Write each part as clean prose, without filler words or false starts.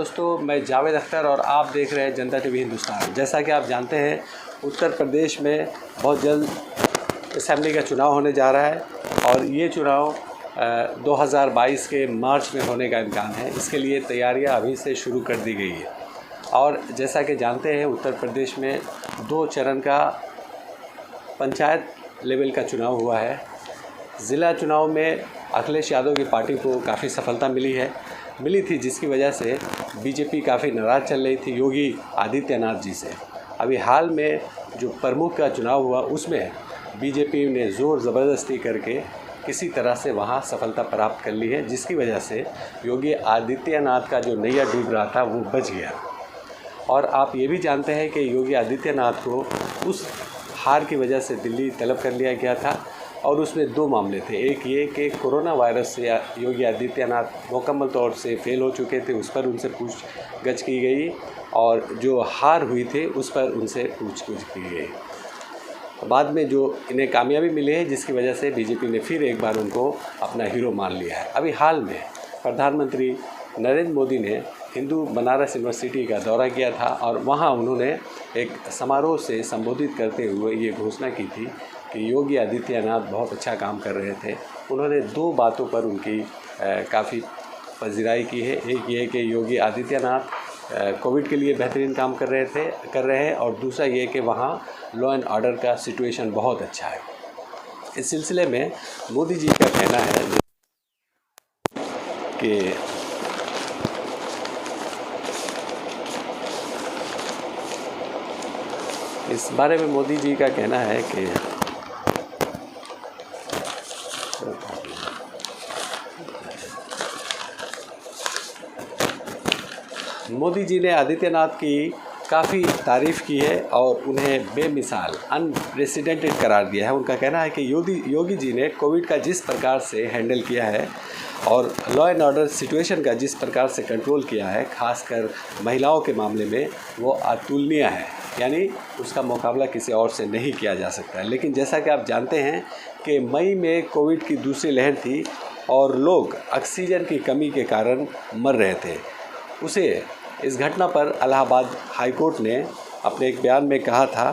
दोस्तों, मैं जावेद अख्तर और आप देख रहे हैं जनता टीवी हिंदुस्तान। जैसा कि आप जानते हैं, उत्तर प्रदेश में बहुत जल्द असेंबली का चुनाव होने जा रहा है और ये चुनाव 2022 के मार्च में होने का इम्कान है। इसके लिए तैयारियां अभी से शुरू कर दी गई है और जैसा कि जानते हैं, उत्तर प्रदेश में 2 चरण का पंचायत लेवल का चुनाव हुआ है। ज़िला चुनाव में अखिलेश यादव की पार्टी को काफ़ी सफलता मिली थी, जिसकी वजह से बीजेपी काफ़ी नाराज़ चल रही थी योगी आदित्यनाथ जी से। अभी हाल में जो प्रमुख का चुनाव हुआ, उसमें बीजेपी ने ज़ोर ज़बरदस्ती करके किसी तरह से वहां सफलता प्राप्त कर ली है, जिसकी वजह से योगी आदित्यनाथ का जो नैया डूब रहा था वो बच गया। और आप ये भी जानते हैं कि योगी आदित्यनाथ को उस हार की वजह से दिल्ली तलब कर लिया गया था और उसमें 2 मामले थे। एक ये कि कोरोना वायरस से योगी आदित्यनाथ मुकम्मल तौर से फेल हो चुके थे, उस पर उनसे पूछगछ की गई और जो हार हुई थी उस पर उनसे पूछगछ की गई। बाद में जो इन्हें कामयाबी मिली है, जिसकी वजह से बीजेपी ने फिर एक बार उनको अपना हीरो मान लिया है। अभी हाल में प्रधानमंत्री नरेंद्र मोदी ने हिंदू बनारस यूनिवर्सिटी का दौरा किया था और वहां उन्होंने एक समारोह से संबोधित करते हुए ये घोषणा की थी कि योगी आदित्यनाथ बहुत अच्छा काम कर रहे थे। उन्होंने 2 बातों पर उनकी काफ़ी पजीराई की है। एक ये कि योगी आदित्यनाथ कोविड के लिए बेहतरीन काम कर रहे हैं और दूसरा ये कि वहाँ लॉ एंड ऑर्डर का सिचुएशन बहुत अच्छा है। इस सिलसिले में मोदी जी का कहना है कि इस बारे में मोदी जी का कहना है कि मोदी जी ने आदित्यनाथ की काफ़ी तारीफ़ की है और उन्हें बेमिसाल अनप्रेसिडेंटेड करार दिया है। उनका कहना है कि योगी जी ने कोविड का जिस प्रकार से हैंडल किया है और लॉ एंड ऑर्डर सिचुएशन का जिस प्रकार से कंट्रोल किया है, खासकर महिलाओं के मामले में, वो अतुलनीय है। यानी उसका मुकाबला किसी और से नहीं किया जा सकता। लेकिन जैसा कि आप जानते हैं कि मई में कोविड की दूसरी लहर थी और लोग ऑक्सीजन की कमी के कारण मर रहे थे। इस घटना पर इलाहाबाद हाई कोर्ट ने अपने एक बयान में कहा था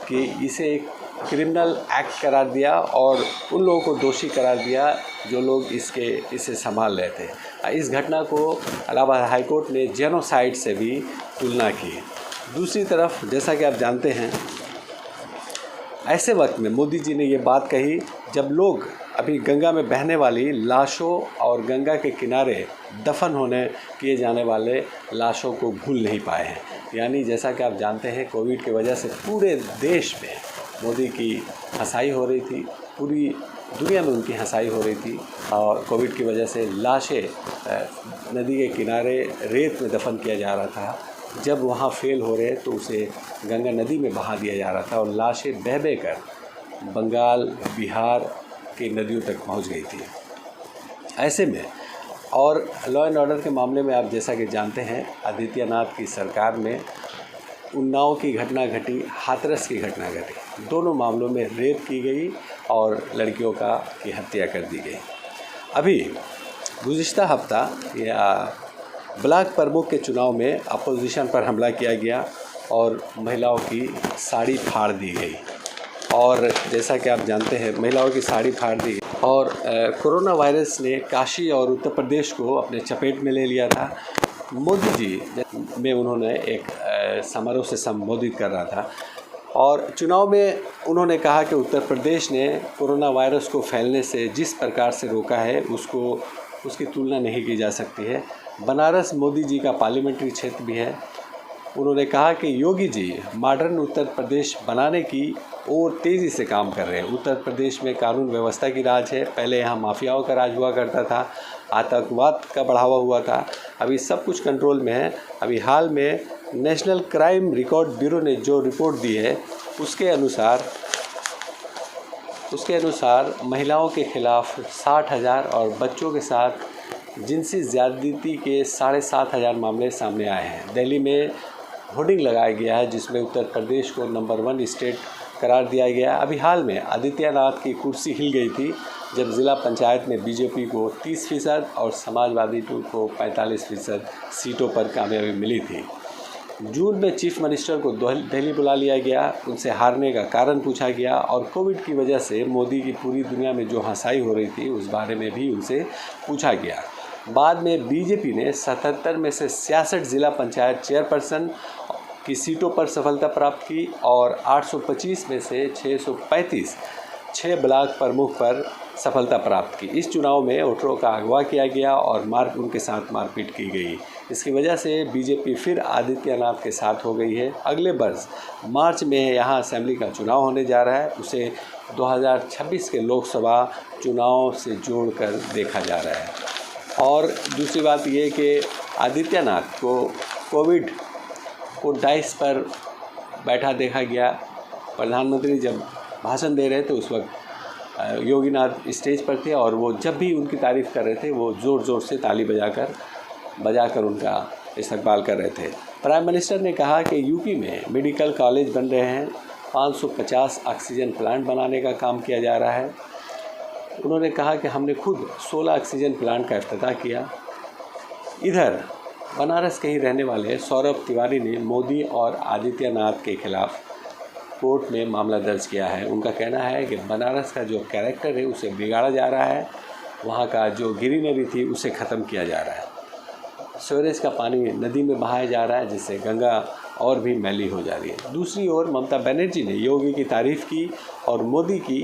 कि इसे एक क्रिमिनल एक्ट करार दिया और उन लोगों को दोषी करार दिया जो लोग इसे संभाल रहे थे। इस घटना को इलाहाबाद हाई कोर्ट ने जेनोसाइड से भी तुलना की। दूसरी तरफ जैसा कि आप जानते हैं, ऐसे वक्त में मोदी जी ने ये बात कही जब लोग अभी गंगा में बहने वाली लाशों और गंगा के किनारे दफन किए जाने वाले लाशों को भूल नहीं पाए हैं। यानी जैसा कि आप जानते हैं, कोविड की वजह से पूरे देश में मोदी की हंसाई हो रही थी, पूरी दुनिया में उनकी हंसाई हो रही थी और कोविड की वजह से लाशें नदी के किनारे रेत में दफन किया जा रहा था। जब वहाँ फेल हो रहे तो उसे गंगा नदी में बहा दिया जा रहा था और लाशें बह कर बंगाल, बिहार की नदियों तक पहुँच गई थी। ऐसे में और लॉ एंड ऑर्डर के मामले में आप जैसा कि जानते हैं, आदित्यनाथ की सरकार में उन्नाव की घटना घटी, हाथरस की घटना घटी। दोनों मामलों में रेप की गई और लड़कियों की हत्या कर दी गई। अभी गुज़िश्ता हफ्ता या ब्लॉक प्रमुख के चुनाव में अपोजिशन पर हमला किया गया और महिलाओं की साड़ी फाड़ दी गई और जैसा कि आप जानते हैं, महिलाओं की साड़ी फाड़ दी और कोरोना वायरस ने काशी और उत्तर प्रदेश को अपने चपेट में ले लिया था। मोदी जी में उन्होंने एक समारोह से संबोधित कर रहा था और चुनाव में उन्होंने कहा कि उत्तर प्रदेश ने कोरोना वायरस को फैलने से जिस प्रकार से रोका है उसकी तुलना नहीं की जा सकती है। बनारस मोदी जी का पार्लियामेंट्री क्षेत्र भी है। उन्होंने कहा कि योगी जी मॉडर्न उत्तर प्रदेश बनाने की ओर तेज़ी से काम कर रहे हैं। उत्तर प्रदेश में कानून व्यवस्था की राज है। पहले यहाँ माफियाओं का राज हुआ करता था, आतंकवाद का बढ़ावा हुआ था। अभी सब कुछ कंट्रोल में है। अभी हाल में नेशनल क्राइम रिकॉर्ड ब्यूरो ने जो रिपोर्ट दी है, उसके अनुसार महिलाओं के खिलाफ 60,000 और बच्चों के साथ जिनसी ज़्यादती के 7,500 मामले सामने आए हैं। दिल्ली में होर्डिंग लगाया गया है जिसमें उत्तर प्रदेश को नंबर 1 स्टेट करार दिया गया। अभी हाल में आदित्यनाथ की कुर्सी हिल गई थी जब ज़िला पंचायत में बीजेपी को 30% और समाजवादी को 45% सीटों पर कामयाबी मिली थी। जून में चीफ मिनिस्टर को दिल्ली बुला लिया गया, उनसे हारने का कारण पूछा गया और कोविड की वजह से मोदी की पूरी दुनिया में जो हंसाई हो रही थी उस बारे में भी उनसे पूछा गया। बाद में बीजेपी ने 77 में से 66 ज़िला पंचायत चेयरपर्सन की सीटों पर सफलता प्राप्त की और 825 में से 635 6 ब्लॉक प्रमुख पर सफलता प्राप्त की। इस चुनाव में वोटरों का अगवा किया गया और उनके साथ मारपीट की गई। इसकी वजह से बीजेपी फिर आदित्यनाथ के साथ हो गई है। अगले वर्ष मार्च में यहाँ असेंबली का चुनाव होने जा रहा है, उसे 2026 के लोकसभा चुनाव से जोड़कर देखा जा रहा है। और दूसरी बात ये कि आदित्यनाथ को कोविड को डाइस पर बैठा देखा गया। प्रधानमंत्री जब भाषण दे रहे थे उस वक्त योगीनाथ स्टेज पर थे और वो जब भी उनकी तारीफ़ कर रहे थे वो ज़ोर ज़ोर से ताली बजाकर उनका इस्तकबाल कर रहे थे। प्राइम मिनिस्टर ने कहा कि यूपी में मेडिकल कॉलेज बन रहे हैं, 550 ऑक्सीजन प्लांट बनाने का काम किया जा रहा है। उन्होंने कहा कि हमने खुद 16 ऑक्सीजन प्लांट का इफ्तिताह किया। इधर बनारस के ही रहने वाले सौरभ तिवारी ने मोदी और आदित्यनाथ के खिलाफ कोर्ट में मामला दर्ज किया है। उनका कहना है कि बनारस का जो कैरेक्टर है उसे बिगाड़ा जा रहा है, वहाँ का जो ग्रीनरी थी उसे ख़त्म किया जा रहा है। सीवरेज का पानी नदी में बहाया जा रहा है जिससे गंगा और भी मैली हो जा रही है। दूसरी ओर ममता बनर्जी ने योगी की तारीफ़ की और मोदी की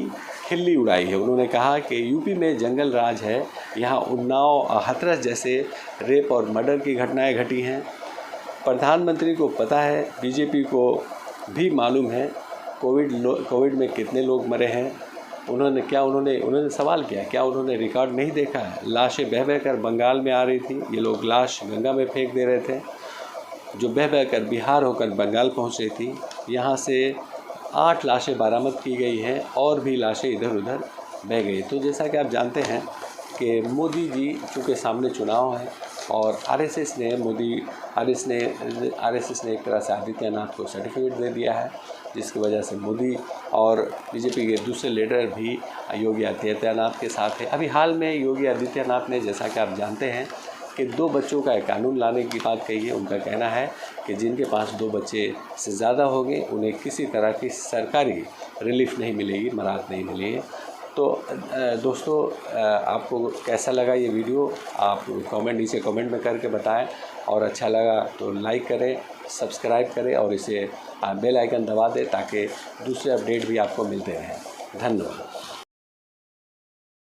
खिल्ली उड़ाई है। उन्होंने कहा कि यूपी में जंगल राज है, यहाँ उन्नाव हाथरस जैसे रेप और मर्डर की घटनाएं घटी हैं। प्रधानमंत्री को पता है, बीजेपी को भी मालूम है कोविड में कितने लोग मरे हैं। उन्होंने सवाल किया, क्या उन्होंने रिकॉर्ड नहीं देखा है? लाशें बह बह कर बंगाल में आ रही थी, ये लोग लाश गंगा में फेंक दे रहे थे, जो बह बह कर बिहार होकर बंगाल पहुंच रही थी। यहाँ से 8 लाशें बरामद की गई हैं और भी लाशें इधर उधर बह गई। तो जैसा कि आप जानते हैं कि मोदी जी चूँकि सामने चुनाव है और आरएसएस ने एक तरह से आदित्यनाथ को सर्टिफिकेट दे दिया है, जिसकी वजह से मोदी और बीजेपी के दूसरे लीडर भी योगी आदित्यनाथ के साथ है। अभी हाल में योगी आदित्यनाथ ने, जैसा कि आप जानते हैं, कि 2 बच्चों का एक कानून लाने की बात कही है। उनका कहना है कि जिनके पास 2 बच्चे से ज़्यादा होंगे उन्हें किसी तरह की सरकारी रिलीफ नहीं मिलेगी, मराहत नहीं मिलेगी। तो दोस्तों, आपको कैसा लगा ये वीडियो? आप नीचे कमेंट में करके बताएं और अच्छा लगा तो लाइक करें, सब्सक्राइब करें और इसे बेल आइकन दबा दें ताकि दूसरे अपडेट भी आपको मिलते रहें। धन्यवाद।